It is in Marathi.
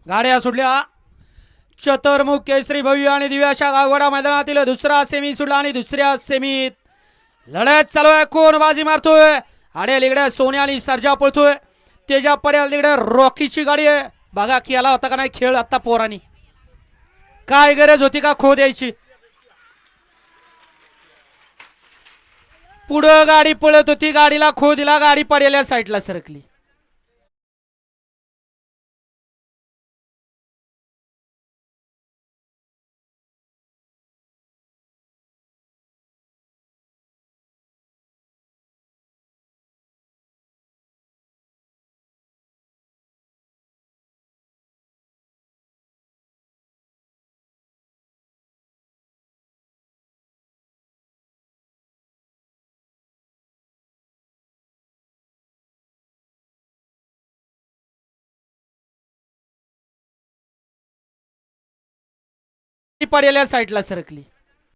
गाड्या सुटल्या चतुर्मुख केसरी भव्य आणि दिव्य अशा गावगडा मैदानातील दुसरा सेमी सुटला आणि दुसऱ्या सेमीत लढत चालू आहे. कोण बाजी मारतोय? आडे लिगडे सोन्या आणि सर्जा पळतोय. तेजा पडेल तिकडे रॉकीची गाडी आहे. बघा केला होता का नाही खेळ आता पोरांनी. काय गरज होती का खो द्यायची? पुढं गाडी पळत होती, गाडीला खो दिला, गाडी पडेल्या साईडला सरकली. पडेल्या साईडला सरकली.